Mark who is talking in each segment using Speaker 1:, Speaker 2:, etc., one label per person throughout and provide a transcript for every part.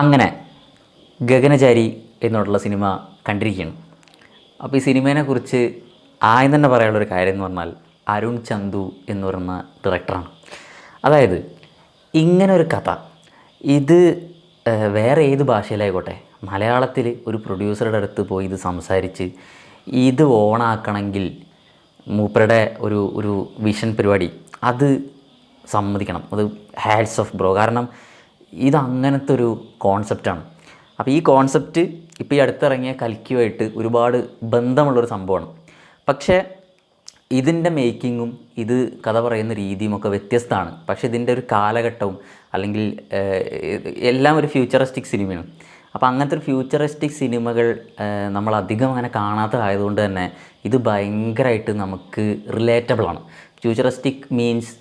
Speaker 1: അങ്ങനെ ഗഗനചാരി എന്നുള്ള സിനിമ കണ്ടിരിക്കുകയാണ്. അപ്പോൾ ഈ സിനിമേനെക്കുറിച്ച് ആദ്യം തന്നെ പറയാനുള്ളൊരു കാര്യം എന്ന് പറഞ്ഞാൽ അരുൺ ചന്തു എന്ന് പറയുന്ന ഡയറക്ടറാണ്. അതായത് ഇങ്ങനൊരു കഥ ഇത് വേറെ ഏത് ഭാഷയിലായിക്കോട്ടെ, മലയാളത്തിൽ ഒരു പ്രൊഡ്യൂസറുടെ അടുത്ത് പോയി ഇത് സംസാരിച്ച് ഇത് ഓണാക്കണമെങ്കിൽ മൂപ്പരുടെ ഒരു ഒരു വിഷൻ പരിപാടി അത് സമ്മതിക്കണം. അത് ഹാറ്റ്സ് ഓഫ് ബ്രോ. കാരണം ഇത് അങ്ങനത്തെ ഒരു കോൺസെപ്റ്റാണ്. അപ്പോൾ ഈ കോൺസെപ്റ്റ് ഇപ്പോൾ ഈ അടുത്തിറങ്ങിയ കൽക്കിയുമായിട്ട് ഒരുപാട് ബന്ധമുള്ളൊരു സംഭവമാണ്. പക്ഷേ ഇതിൻ്റെ മേക്കിങ്ങും ഇത് കഥ പറയുന്ന രീതിയും ഒക്കെ വ്യത്യസ്തമാണ്. പക്ഷേ ഇതിൻ്റെ ഒരു കാലഘട്ടവും അല്ലെങ്കിൽ എല്ലാം ഒരു ഫ്യൂച്ചറിസ്റ്റിക് സിനിമയാണ്. അപ്പോൾ അങ്ങനത്തെ ഒരു ഫ്യൂച്ചറിസ്റ്റിക് സിനിമകൾ നമ്മളധികം അങ്ങനെ കാണാത്തതായതുകൊണ്ട് തന്നെ ഇത് ഭയങ്കരമായിട്ട് നമുക്ക് റിലേറ്റബിളാണ്. ഫ്യൂച്ചറിസ്റ്റിക് മീൻസ്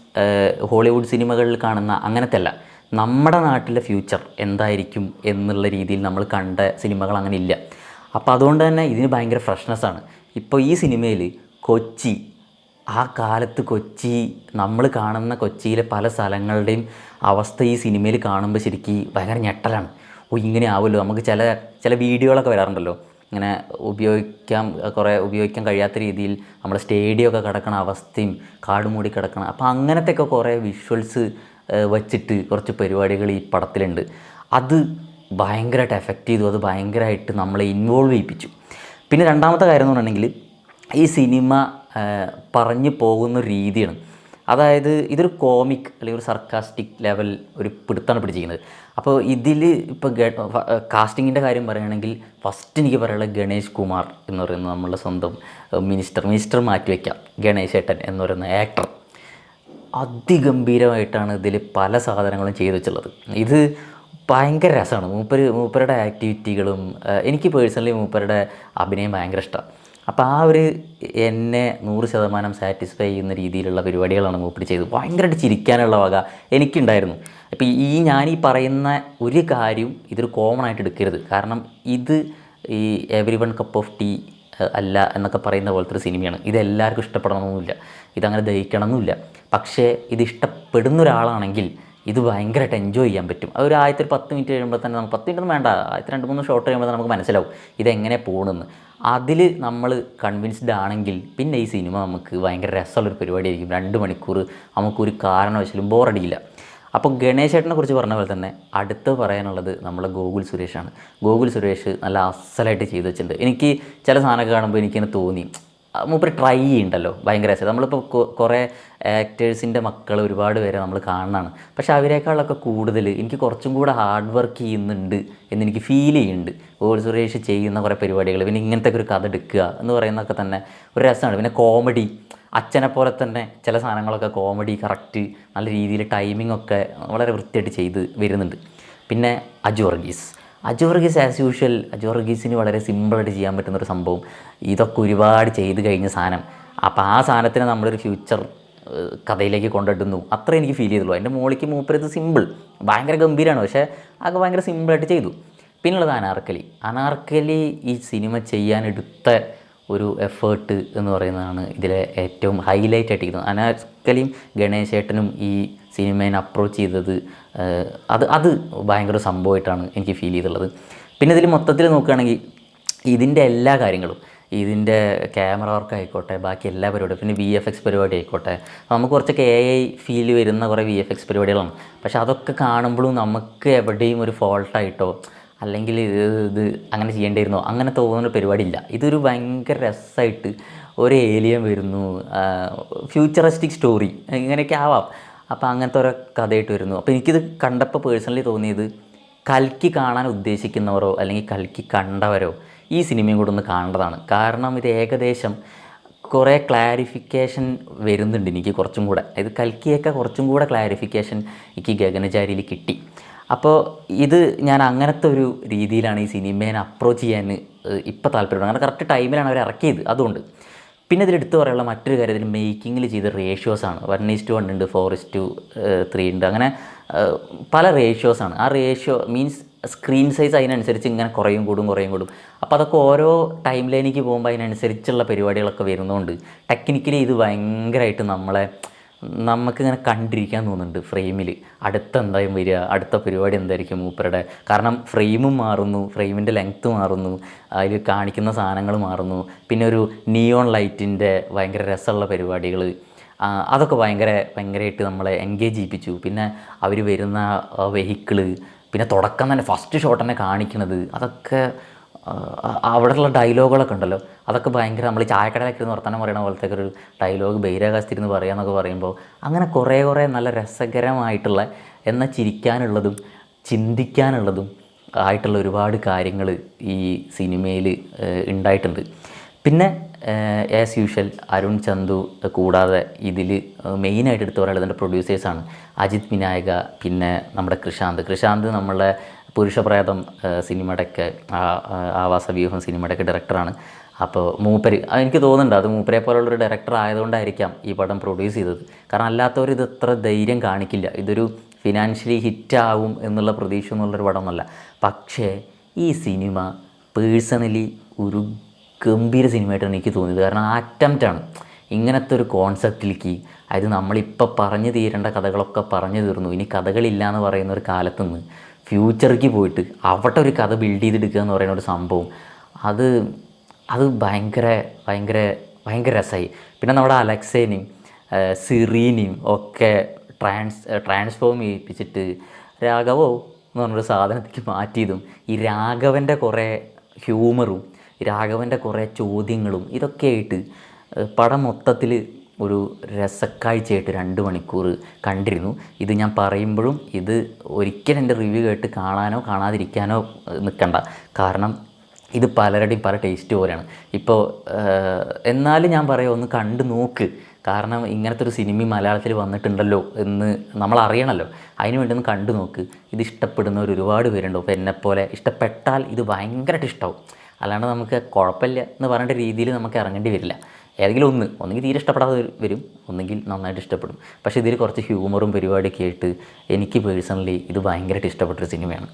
Speaker 1: ഹോളിവുഡ് സിനിമകളിൽ കാണുന്ന അങ്ങനത്തെ അല്ല, നമ്മുടെ നാട്ടിലെ ഫ്യൂച്ചർ എന്തായിരിക്കും എന്നുള്ള രീതിയിൽ നമ്മൾ കണ്ട സിനിമകൾ അങ്ങനെ ഇല്ല. അപ്പോൾ അതുകൊണ്ട് തന്നെ ഇതിന് ഭയങ്കര ഫ്രഷ്നെസ്സാണ്. ഇപ്പോൾ ഈ സിനിമയിൽ കൊച്ചി, ആ കാലത്ത് കൊച്ചി, നമ്മൾ കാണുന്ന കൊച്ചിയിലെ പല സ്ഥലങ്ങളുടെയും അവസ്ഥ ഈ സിനിമയിൽ കാണുമ്പോൾ ശരിക്കും ഭയങ്കര ഞെട്ടലാണ്. ഇങ്ങനെ ആവുമല്ലോ, നമുക്ക് ചില വീഡിയോകളൊക്കെ വരാറുണ്ടല്ലോ, ഇങ്ങനെ ഉപയോഗിക്കാൻ കഴിയാത്ത രീതിയിൽ നമ്മുടെ സ്റ്റേഡിയമൊക്കെ കിടക്കണ അവസ്ഥയും കാടുമൂടി കിടക്കണം. അപ്പോൾ അങ്ങനത്തെയൊക്കെ കുറേ വിഷ്വൽസ് വച്ചിട്ട് കുറച്ച് പരിപാടികൾ ഈ പടത്തിലുണ്ട്. അത് ഭയങ്കരമായിട്ട് എഫക്റ്റ് ചെയ്തു, അത് ഭയങ്കരമായിട്ട് നമ്മളെ ഇൻവോൾവ് ചെയ്യിപ്പിച്ചു. പിന്നെ രണ്ടാമത്തെ കാര്യം എന്ന് പറഞ്ഞിട്ടുണ്ടെങ്കിൽ ഈ സിനിമ പറഞ്ഞു പോകുന്ന രീതിയാണ്. അതായത് ഇതൊരു കോമിക് അല്ലെങ്കിൽ ഒരു സർക്കാസ്റ്റിക് ലെവൽ ഒരു പിടുത്താണ് പിടിച്ചിരിക്കുന്നത്. അപ്പോൾ ഇതിൽ ഇപ്പോൾ കാസ്റ്റിങ്ങിൻ്റെ കാര്യം പറയുകയാണെങ്കിൽ ഫസ്റ്റ് എനിക്ക് പറയാനുള്ളത് ഗണേഷ് കുമാർ എന്ന് പറയുന്നത് നമ്മളുടെ സ്വന്തം മിനിസ്റ്റർ മാറ്റിവെക്കാം, ഗണേശ് ഏട്ടൻ എന്ന് പറയുന്ന ആക്ടർ അതിഗംഭീരമായിട്ടാണ് ഇതിൽ പല സാധനങ്ങളും ചെയ്തു വെച്ചുള്ളത്. ഇത് ഭയങ്കര രസമാണ്. മൂപ്പരുടെ ആക്ടിവിറ്റികളും എനിക്ക് പേഴ്സണലി മൂപ്പരുടെ അഭിനയം ഭയങ്കര ഇഷ്ടമാണ്. അപ്പോൾ ആ ഒരു എന്നെ 100% സാറ്റിസ്ഫൈ ചെയ്യുന്ന രീതിയിലുള്ള പരിപാടികളാണ് മൂപ്പര് ചെയ്തത്. ഭയങ്കരമായിട്ട് ചിരിക്കാനുള്ള വക എനിക്കുണ്ടായിരുന്നു. അപ്പോൾ ഞാനീ പറയുന്ന ഒരു കാര്യം ഇതൊരു കോമൺ ആയിട്ട് എടുക്കരുത്. കാരണം ഇത് ഈ every one cup of tea അല്ല എന്നൊക്കെ പറയുന്ന പോലത്തെ ഒരു സിനിമയാണ്. ഇതെല്ലാവർക്കും ഇഷ്ടപ്പെടണമെന്നില്ല, ഇതങ്ങനെ ദഹിക്കണമെന്നില്ല. പക്ഷേ ഇത് ഇഷ്ടപ്പെടുന്ന ഒരാളാണെങ്കിൽ ഇത് ഭയങ്കരമായിട്ട് എൻജോയ് ചെയ്യാൻ പറ്റും. ഒരു ആദ്യത്തെ 10 മിനിറ്റ് കഴിയുമ്പോൾ തന്നെ നമുക്ക് 10 മിനിറ്റൊന്നും വേണ്ട, ആദ്യത്തെ 2-3 ഷോട്ട് കഴിയുമ്പോൾ തന്നെ നമുക്ക് മനസ്സിലാവും ഇതെങ്ങനെ പോകണമെന്ന്. അതിൽ നമ്മൾ കൺവിൻസ്ഡ് ആണെങ്കിൽ പിന്നെ ഈ സിനിമ നമുക്ക് ഭയങ്കര രസമുള്ളൊരു പരിപാടിയായിരിക്കും. 2 മണിക്കൂർ നമുക്കൊരു കാരണവശാലും ബോറടിയില്ല. അപ്പോൾ ഗണേശ് ഏട്ടനെ കുറിച്ച് പറഞ്ഞ പോലെ തന്നെ അടുത്ത് പറയാനുള്ളത് നമ്മളെ ഗോകുൽ സുരേഷാണ്. ഗോകുൽ സുരേഷ് നല്ല അസലായിട്ട് ചെയ്തു വെച്ചിട്ടുണ്ട്. എനിക്ക് ചില സാധനമൊക്കെ കാണുമ്പോൾ എനിക്കിങ്ങനെ തോന്നി, മൂപ്പര് ട്രൈ ചെയ്യുന്നുണ്ടല്ലോ ഭയങ്കര രസം. നമ്മളിപ്പോൾ കുറേ ആക്ടേഴ്സിൻ്റെ മക്കൾ ഒരുപാട് പേരെ നമ്മൾ കാണുന്നതാണ്. പക്ഷേ അവരെക്കാളൊക്കെ കൂടുതൽ എനിക്ക് കുറച്ചും കൂടെ ഹാർഡ് വർക്ക് ചെയ്യുന്നുണ്ട് എന്നെനിക്ക് ഫീൽ ചെയ്യുന്നുണ്ട് ഗോകുൽ സുരേഷ് ചെയ്യുന്ന കുറേ പരിപാടികൾ. പിന്നെ ഇങ്ങനത്തെ ഒരു കഥ എടുക്കുക എന്ന് പറയുന്നതൊക്കെ തന്നെ ഒരു രസമാണ്. പിന്നെ കോമഡി, അച്ഛനെ പോലെ തന്നെ ചില സാധനങ്ങളൊക്കെ കോമഡി കറക്റ്റ് നല്ല രീതിയിൽ ടൈമിംഗ് ഒക്കെ വളരെ വൃത്തിയായിട്ട് ചെയ്ത് വരുന്നുണ്ട്. പിന്നെ അജു വർഗീസ് ആസ് യൂഷ്വൽ, അജു വർഗീസിന് വളരെ സിമ്പിളായിട്ട് ചെയ്യാൻ പറ്റുന്നൊരു സംഭവം. ഇതൊക്കെ ഒരുപാട് ചെയ്ത് കഴിഞ്ഞ സാധനം. അപ്പോൾ ആ സാധനത്തിനെ നമ്മളൊരു ഫ്യൂച്ചർ കഥയിലേക്ക് കൊണ്ടിടുന്നു, അത്ര എനിക്ക് ഫീൽ ചെയ്തുള്ളൂ. എൻ്റെ മോളിക്ക് മൂപ്പരത് സിമ്പിൾ ഭയങ്കര ഗംഭീരമാണ്, പക്ഷേ അത് ഭയങ്കര സിമ്പിളായിട്ട് ചെയ്തു. പിന്നുള്ളത് അനാർക്കലി ഈ സിനിമ ചെയ്യാനെടുത്ത ഒരു എഫേർട്ട് എന്ന് പറയുന്നതാണ് ഇതിലെ ഏറ്റവും ഹൈലൈറ്റ് ആയിട്ടിരിക്കുന്നത്. അനാർക്കലിയും ഗണേശേട്ടനും ഈ സിനിമേനെ അപ്രോച്ച് ചെയ്തത് അത് ഭയങ്കര സംഭവമായിട്ടാണ് എനിക്ക് ഫീൽ ചെയ്തിട്ടുള്ളത്. പിന്നെ ഇതിൽ മൊത്തത്തിൽ നോക്കുകയാണെങ്കിൽ ഇതിൻ്റെ എല്ലാ കാര്യങ്ങളും, ഇതിൻ്റെ ക്യാമറ വർക്ക് ആയിക്കോട്ടെ, ബാക്കി എല്ലാ പരിപാടിയും, പിന്നെ VFX പരിപാടി ആയിക്കോട്ടെ, നമുക്ക് കുറച്ചൊക്കെ AI ഫീൽ വരുന്ന കുറേ VFX പരിപാടികളാണ്. പക്ഷെ അതൊക്കെ കാണുമ്പോഴും നമുക്ക് എവിടെയും ഒരു ഫോൾട്ടായിട്ടോ അല്ലെങ്കിൽ ഇത് അങ്ങനെ ചെയ്യേണ്ടിയിരുന്നോ അങ്ങനെ തോന്നുന്ന പരിപാടിയില്ല. ഇതൊരു ഭയങ്കര രസമായിട്ട് ഒരു ഏലിയൻ വരുന്നു, ഫ്യൂച്ചറിസ്റ്റിക് സ്റ്റോറി ഇങ്ങനെയൊക്കെ ആവാം. അപ്പോൾ അങ്ങനത്തെ ഓരോ കഥയായിട്ട് വരുന്നു. അപ്പോൾ എനിക്കിത് കണ്ടപ്പോൾ പേഴ്സണലി തോന്നിയത് കൽക്കി കാണാൻ ഉദ്ദേശിക്കുന്നവരോ അല്ലെങ്കിൽ കൽക്കി കണ്ടവരോ ഈ സിനിമയും കൂടെ ഒന്ന് കാണേണ്ടതാണ്. കാരണം ഇത് ഏകദേശം കുറേ ക്ലാരിഫിക്കേഷൻ വരുന്നുണ്ട് എനിക്ക് കുറച്ചും കൂടെ. ഇത് കൽക്കിയൊക്കെ കുറച്ചും കൂടെ ക്ലാരിഫിക്കേഷൻ എനിക്ക് ഗഗനചാരിയിൽ കിട്ടി. അപ്പോൾ ഇത് ഞാൻ അങ്ങനത്തെ ഒരു രീതിയിലാണ് ഈ സിനിമേനെ അപ്രോച്ച് ചെയ്യാൻ ഇപ്പോൾ താല്പര്യപ്പെടുന്നത്. അങ്ങനെ കറക്റ്റ് ടൈമിലാണ് അവർ ഇറക്കിയത്, അതുകൊണ്ട്. പിന്നെ ഇതിലെടുത്ത് പറയാനുള്ള മറ്റൊരു കാര്യം, ഇതിൽ മേക്കിങ്ങിൽ ചെയ്ത റേഷ്യോസാണ്. 1:1 ഉണ്ട്, 4:3 ഉണ്ട്, അങ്ങനെ പല റേഷ്യോസാണ്. ആ റേഷ്യോ മീൻസ് സ്ക്രീൻ സൈസ് അതിനനുസരിച്ച് ഇങ്ങനെ കുറയും കൂടും. അപ്പോൾ അതൊക്കെ ഓരോ ടൈം ലൈനിലേക്ക് പോകുമ്പോൾ അതിനനുസരിച്ചുള്ള പരിപാടികളൊക്കെ വരുന്നതുകൊണ്ട് ടെക്നിക്കലി ഇത് ഭയങ്കരമായിട്ട് നമ്മളെ നമുക്കിങ്ങനെ കണ്ടിരിക്കാൻ തോന്നുന്നുണ്ട് ഫ്രെയിമിൽ. അടുത്ത എന്തായാലും വരിക, അടുത്ത പരിപാടി എന്തായിരിക്കും മൂപ്പരുടെ. കാരണം ഫ്രെയിമും മാറുന്നു, ഫ്രെയിമിൻ്റെ ലെങ്ത്ത് മാറുന്നു, അതിൽ കാണിക്കുന്ന സാധനങ്ങൾ മാറുന്നു. പിന്നെ ഒരു നിയോൺ ലൈറ്റിൻ്റെ ഭയങ്കര രസമുള്ള പരിപാടികൾ, അതൊക്കെ ഭയങ്കരമായിട്ട് നമ്മളെ എൻഗേജ് ചെയ്യിപ്പിച്ചു. പിന്നെ അവർ വരുന്ന വെഹിക്കിള്, പിന്നെ തുടക്കം തന്നെ ഫസ്റ്റ് ഷോട്ട് തന്നെ കാണിക്കുന്നത്, അതൊക്കെ അവിടെയുള്ള ഡയലോഗുകളൊക്കെ ഉണ്ടല്ലോ, അതൊക്കെ ഭയങ്കര നമ്മൾ ചായക്കടയിലൊക്കെ ഇരുന്ന് വർത്തമാനം പറയണ പോലത്തെ ഒരു ഡയലോഗ് ബഹിരാകാശത്തിരുന്ന് പറയാമെന്നൊക്കെ പറയുമ്പോൾ അങ്ങനെ കുറേ നല്ല രസകരമായിട്ടുള്ള, എന്നാൽ ചിരിക്കാനുള്ളതും ചിന്തിക്കാനുള്ളതും ആയിട്ടുള്ള ഒരുപാട് കാര്യങ്ങൾ ഈ സിനിമയിൽ ഉണ്ടായിട്ടുണ്ട്. പിന്നെ ആസ് യൂഷ്വൽ അരുൺ ചന്തു കൂടാതെ ഇതിൽ മെയിനായിട്ട് എടുത്ത് പറയുന്നത് ഇതിൻ്റെ പ്രൊഡ്യൂസേഴ്സാണ് അജിത് വിനായക, പിന്നെ നമ്മുടെ കൃഷാന്ത് നമ്മളെ പുരുഷപ്രേതം സിനിമയുടെയൊക്കെ ആവാസവ്യൂഹം സിനിമയുടെയൊക്കെ ഡയറക്ടറാണ്. അപ്പോൾ മൂപ്പര് എനിക്ക് തോന്നുന്നുണ്ട് അത് മൂപ്പരെ പോലുള്ളൊരു ഡയറക്ടർ ആയതുകൊണ്ടായിരിക്കാം ഈ പടം പ്രൊഡ്യൂസ് ചെയ്തത്. കാരണം അല്ലാത്തവർ ഇത് അത്ര ധൈര്യം കാണിക്കില്ല, ഇതൊരു ഫിനാൻഷ്യലി ഹിറ്റാവും എന്നുള്ള പ്രതീക്ഷ എന്നുള്ളൊരു പടമൊന്നുമല്ല. പക്ഷേ ഈ സിനിമ പേഴ്സണലി ഒരു ഗംഭീര സിനിമയായിട്ടാണ് എനിക്ക് തോന്നിയത്. കാരണം ആ അറ്റംപ്റ്റാണ് ഇങ്ങനത്തെ ഒരു കോൺസെപ്റ്റിലേക്ക്. അതായത് നമ്മളിപ്പോൾ പറഞ്ഞു തീരേണ്ട കഥകളൊക്കെ പറഞ്ഞു തീർന്നു, ഇനി കഥകളില്ല എന്ന് പറയുന്ന ഒരു കാലത്തുനിന്ന് ഫ്യൂച്ചറിലേക്ക് പോയിട്ട് അവിടെ ഒരു കഥ ബിൽഡ് ചെയ്തെടുക്കുക എന്ന് പറയുന്ന ഒരു സംഭവം, അത് ഭയങ്കര രസമായി. പിന്നെ നമ്മുടെ അലക്സേനെയും സിറീനെയും ഒക്കെ ട്രാൻസ്ഫോം ചെയ്യിപ്പിച്ചിട്ട് രാഘവോ എന്ന് പറഞ്ഞൊരു സാധനത്തേക്ക് മാറ്റിയതും, ഈ രാഘവൻ്റെ കുറേ ഹ്യൂമറും രാഘവൻ്റെ കുറേ ചോദ്യങ്ങളും ഇതൊക്കെ ആയിട്ട് പടം മൊത്തത്തിൽ ഒരു രസക്കാഴ്ചയായിട്ട് 2 മണിക്കൂർ കണ്ടിരുന്നു. ഇത് ഞാൻ പറയുമ്പോഴും ഇത് ഒരിക്കലും എൻ്റെ റിവ്യൂ കേട്ട് കാണാനോ കാണാതിരിക്കാനോ നിൽക്കണ്ട. കാരണം ഇത് പലരുടെയും പല ടേസ്റ്റ് പോലെയാണ്. ഇപ്പോൾ എന്നാലും ഞാൻ പറയാം, ഒന്ന് കണ്ടു നോക്ക്. കാരണം ഇങ്ങനത്തെ ഒരു സിനിമ മലയാളത്തിൽ വന്നിട്ടുണ്ടല്ലോ എന്ന് നമ്മൾ അറിയണമല്ലോ, അതിന് വേണ്ടി ഒന്ന് കണ്ടു നോക്ക്. ഇത് ഇഷ്ടപ്പെടുന്നവർ ഒരുപാട് പേരുണ്ട്. അപ്പോൾ എന്നെപ്പോലെ ഇഷ്ടപ്പെട്ടാൽ ഇത് ഭയങ്കരമായിട്ട് ഇഷ്ടമാവും. അല്ലാണ്ട് നമുക്ക് കുഴപ്പമില്ല എന്ന് പറയേണ്ട രീതിയിൽ നമുക്ക് ഇറങ്ങേണ്ടി വരില്ല. ഏതെങ്കിലും ഒന്നെങ്കിൽ തീരെ ഇഷ്ടപ്പെടാതെ വരും, ഒന്നെങ്കിൽ നന്നായിട്ട് ഇഷ്ടപ്പെടും. പക്ഷേ ഇതിൽ കുറച്ച് ഹ്യൂമറും പരിപാടിയൊക്കെ ആയിട്ട് എനിക്ക് പേഴ്സണലി ഇത് ഭയങ്കരമായിട്ട് ഇഷ്ടപ്പെട്ടൊരു സിനിമയാണ്.